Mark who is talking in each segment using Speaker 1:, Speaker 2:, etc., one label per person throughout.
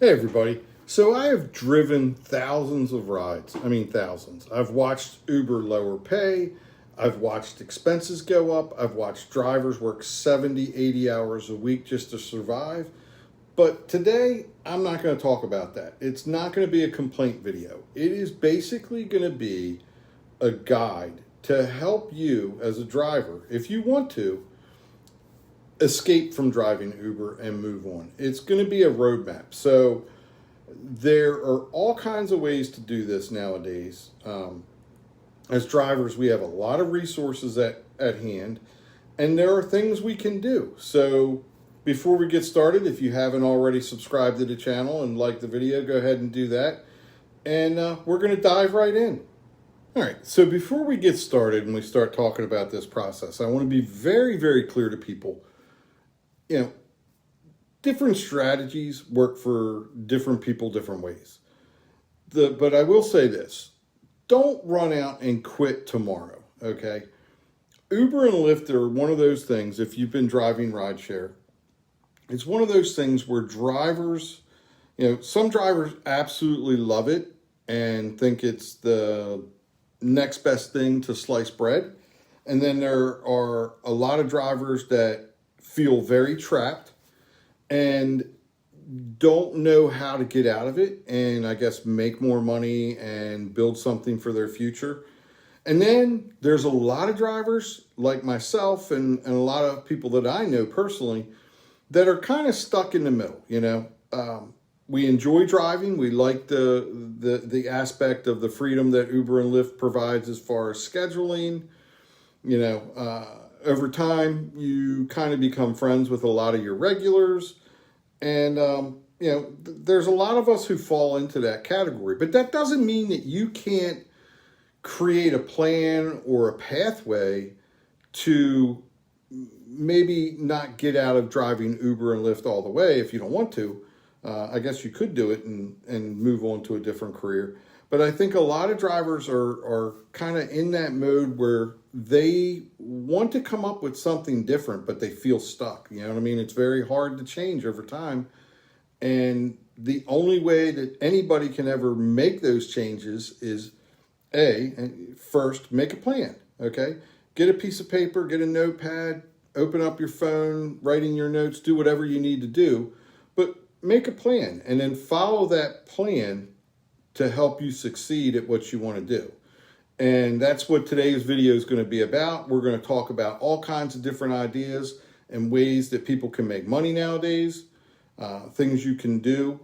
Speaker 1: Hey everybody. So I have driven thousands of rides. I mean thousands. I've watched Uber lower pay. I've watched expenses go up. I've watched drivers work 70, 80 hours a week just to survive. But today, I'm not going to talk about that. It's not going to be a complaint video. It is basically going to be a guide to help you as a driver, if you want to, escape from driving Uber and move on. It's going to be a roadmap. So there are all kinds of ways to do this nowadays. As drivers, we have a lot of resources at hand, and there are things we can do. So before we get started, if you haven't already subscribed to the channel and liked the video, go ahead and do that. And we're going to dive right in. All right, so before we get started and we start talking about this process, I want to be very, very clear to people. Different strategies work for different people different ways. But I will say this, don't run out and quit tomorrow, okay? Uber and Lyft are one of those things, if you've been driving rideshare, it's one of those things where drivers, some drivers absolutely love it and think it's the next best thing to sliced bread. And then there are a lot of drivers that feel very trapped and don't know how to get out of it and I guess make more money and build something for their future. And then there's a lot of drivers like myself and a lot of people that I know personally that are kind of stuck in the middle. We enjoy driving. We like the aspect of the freedom that Uber and Lyft provides as far as scheduling. Over time, you kind of become friends with a lot of your regulars. And, there's a lot of us who fall into that category. But that doesn't mean that you can't create a plan or a pathway to maybe not get out of driving Uber and Lyft all the way if you don't want to. I guess you could do it and move on to a different career. But I think a lot of drivers are kind of in that mode where they want to come up with something different, but they feel stuck. You know what I mean? It's very hard to change over time. And the only way that anybody can ever make those changes is first, make a plan, okay? Get a piece of paper, get a notepad, open up your phone, write in your notes, do whatever you need to do, but make a plan and then follow that plan to help you succeed at what you want to do. And that's what today's video is going to be about. We're going to talk about all kinds of different ideas and ways that people can make money nowadays, things you can do,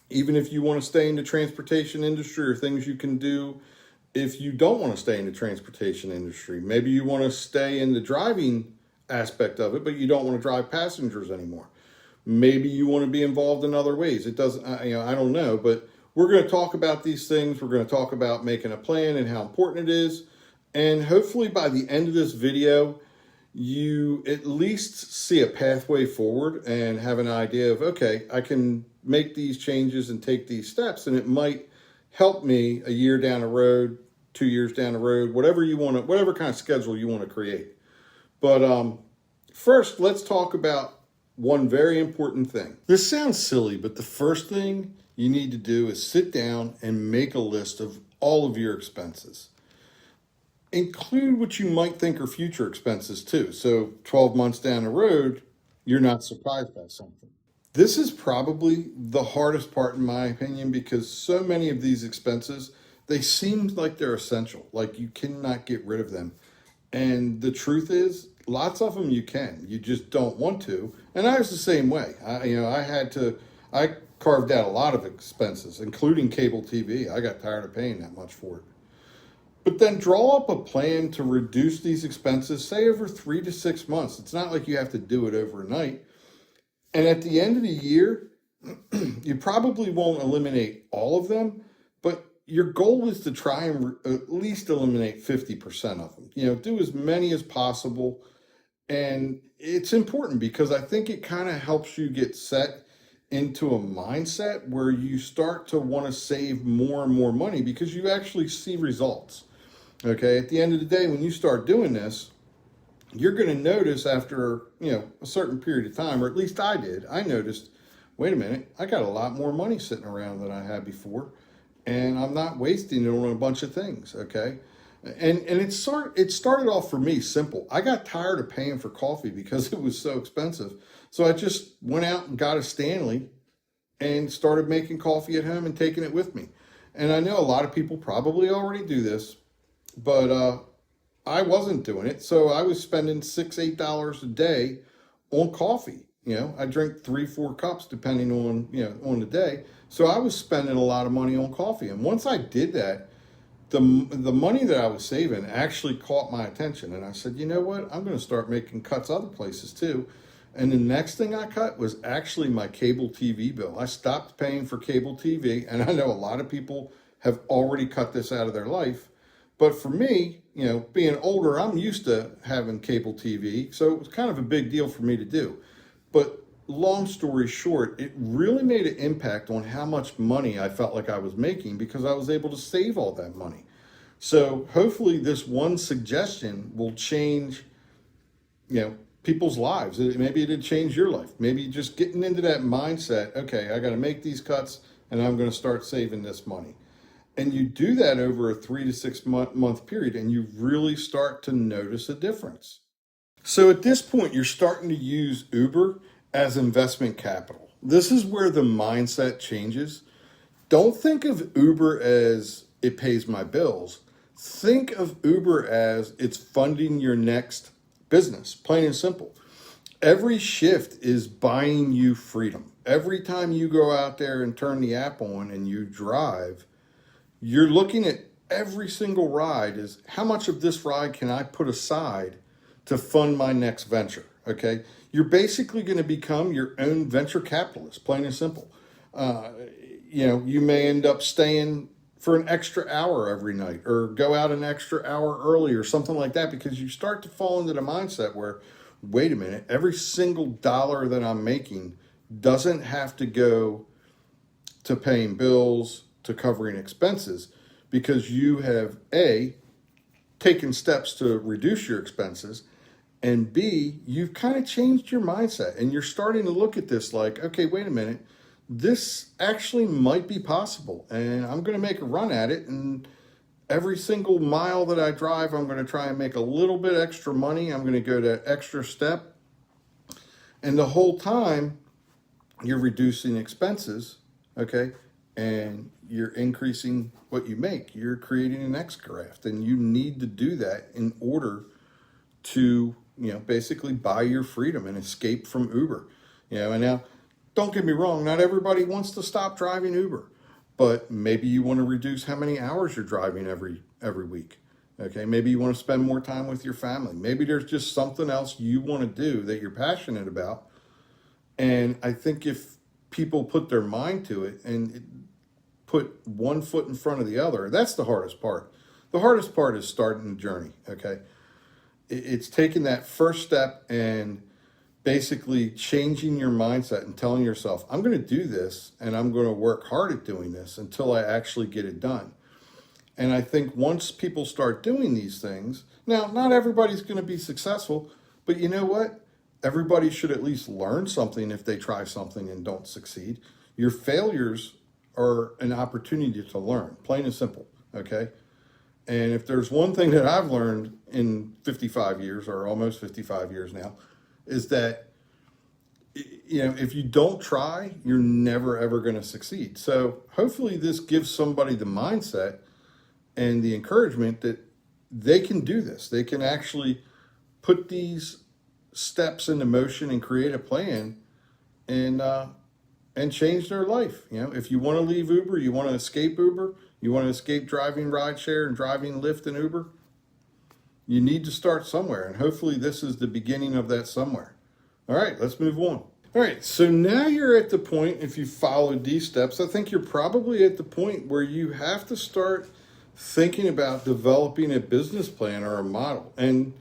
Speaker 1: even if you want to stay in the transportation industry, or things you can do if you don't want to stay in the transportation industry. Maybe you want to stay in the driving aspect of it, but you don't want to drive passengers anymore. Maybe you want to be involved in other ways. It doesn't, I don't know, but we're going to talk about these things. We're going to talk about making a plan and how important it is. And hopefully by the end of this video, you at least see a pathway forward and have an idea of, okay, I can make these changes and take these steps, and it might help me a year down the road, 2 years down the road, whatever you want to, whatever kind of schedule you want to create. But first, let's talk about one very important thing. This sounds silly, but the first thing you need to do is sit down and make a list of all of your expenses. Include what you might think are future expenses too. So 12 months down the road, you're not surprised by something. This is probably the hardest part in my opinion, because so many of these expenses, they seem like they're essential, like you cannot get rid of them. And the truth is, lots of them you can, you just don't want to. And I was the same way. I carved out a lot of expenses, including cable TV. I got tired of paying that much for it. But then draw up a plan to reduce these expenses, say over 3 to 6 months. It's not like you have to do it overnight. And at the end of the year, you probably won't eliminate all of them, but your goal is to try and at least eliminate 50% of them. Do as many as possible. And it's important because I think it kind of helps you get set into a mindset where you start to want to save more and more money because you actually see results. Okay, at the end of the day, when you start doing this, you're going to notice after, a certain period of time, or at least I did, I noticed wait a minute, I got a lot more money sitting around than I had before, and I'm not wasting it on a bunch of things, okay? And it started off for me simple. I got tired of paying for coffee because it was so expensive. So I just went out and got a Stanley and started making coffee at home and taking it with me. And I know a lot of people probably already do this, but I wasn't doing it. So I was spending $6, $8 a day on coffee. I drink 3, 4 cups depending on, on the day. So I was spending a lot of money on coffee. And once I did that, the money that I was saving actually caught my attention. And I said, you know what? I'm going to start making cuts other places too. And the next thing I cut was actually my cable TV bill. I stopped paying for cable TV. And I know a lot of people have already cut this out of their life. But for me, being older, I'm used to having cable TV. So it was kind of a big deal for me to do. But long story short, it really made an impact on how much money I felt like I was making because I was able to save all that money. So hopefully this one suggestion will change, people's lives. Maybe it'd change your life. Maybe just getting into that mindset, okay, I got to make these cuts and I'm going to start saving this money. And you do that over a 3 to 6 month period and you really start to notice a difference. So at this point, you're starting to use Uber as investment capital. This is where the mindset changes. Don't think of Uber as it pays my bills. Think of Uber as it's funding your next business, plain and simple. Every shift is buying you freedom. Every time you go out there and turn the app on and you drive, you're looking at every single ride as how much of this ride can I put aside to fund my next venture, okay? You're basically going to become your own venture capitalist, plain and simple. You may end up staying for an extra hour every night or go out an extra hour early or something like that because you start to fall into the mindset where, wait a minute, every single dollar that I'm making doesn't have to go to paying bills, to covering expenses, because you have A, taken steps to reduce your expenses, and B, you've kind of changed your mindset and you're starting to look at this like, okay, wait a minute, this actually might be possible and I'm going to make a run at it. And every single mile that I drive, I'm going to try and make a little bit extra money. I'm going to go that extra step. And the whole time you're reducing expenses, okay? And you're increasing what you make. You're creating an X graft and you need to do that in order to, basically buy your freedom and escape from Uber. And now, don't get me wrong, not everybody wants to stop driving Uber, but maybe you want to reduce how many hours you're driving every week. Okay, maybe you want to spend more time with your family. Maybe there's just something else you want to do that you're passionate about. And I think if people put their mind to it and put one foot in front of the other, that's the hardest part. The hardest part is starting the journey, okay? It's taking that first step and basically changing your mindset and telling yourself, I'm going to do this and I'm going to work hard at doing this until I actually get it done. And I think once people start doing these things, now, not everybody's going to be successful, but you know what? Everybody should at least learn something if they try something and don't succeed. Your failures are an opportunity to learn, plain and simple, okay? And if there's one thing that I've learned in 55 years, or almost 55 years now, is that, if you don't try, you're never, ever going to succeed. So hopefully this gives somebody the mindset and the encouragement that they can do this. They can actually put these steps into motion and create a plan and change their life. If you want to leave Uber, you want to escape Uber, you want to escape driving Rideshare and driving Lyft and Uber, you need to start somewhere. And hopefully this is the beginning of that somewhere. All right, let's move on. All right, so now you're at the point, if you followed these steps, I think you're probably at the point where you have to start thinking about developing a business plan or a model. And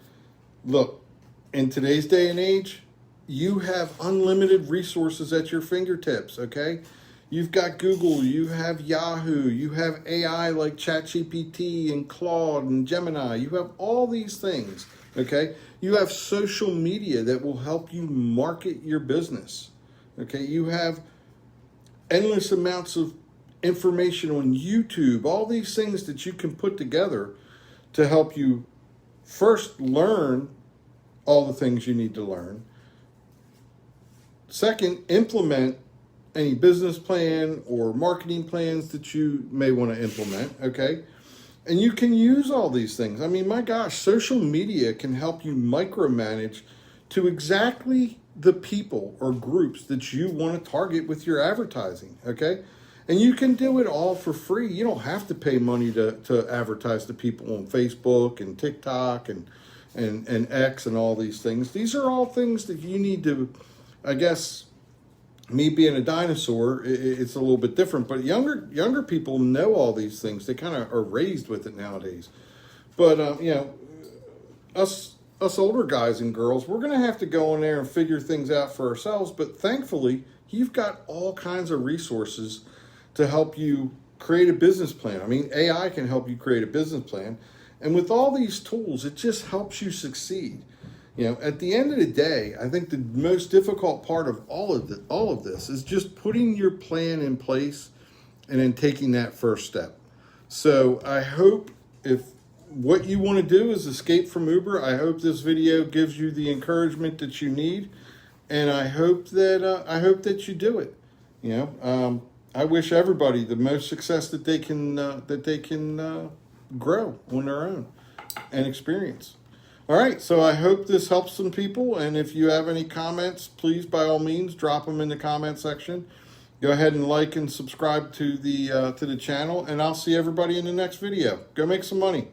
Speaker 1: look, in today's day and age, you have unlimited resources at your fingertips, okay? You've got Google, you have Yahoo, you have AI like ChatGPT and Claude and Gemini. You have all these things, okay? You have social media that will help you market your business, okay? You have endless amounts of information on YouTube, all these things that you can put together to help you first learn all the things you need to learn. Second, implement any business plan or marketing plans that you may want to implement, okay? And you can use all these things. I mean, my gosh, social media can help you micromanage to exactly the people or groups that you want to target with your advertising, okay? And you can do it all for free. You don't have to pay money to advertise to people on Facebook and TikTok and X and all these things. These are all things that you need to, I guess, me being a dinosaur, it's a little bit different, but younger people know all these things. They kind of are raised with it nowadays. But us older guys and girls, we're going to have to go in there and figure things out for ourselves. But thankfully, you've got all kinds of resources to help you create a business plan. I mean, AI can help you create a business plan, and with all these tools, it just helps you succeed. At the end of the day, I think the most difficult part of all of this is just putting your plan in place and then taking that first step. So I hope if what you want to do is escape from Uber, I hope this video gives you the encouragement that you need, and I hope that you do it. I wish everybody the most success that they can grow on their own and experience. All right, so I hope this helps some people, and if you have any comments, please, by all means, drop them in the comment section. Go ahead and like and subscribe to the channel, and I'll see everybody in the next video. Go make some money.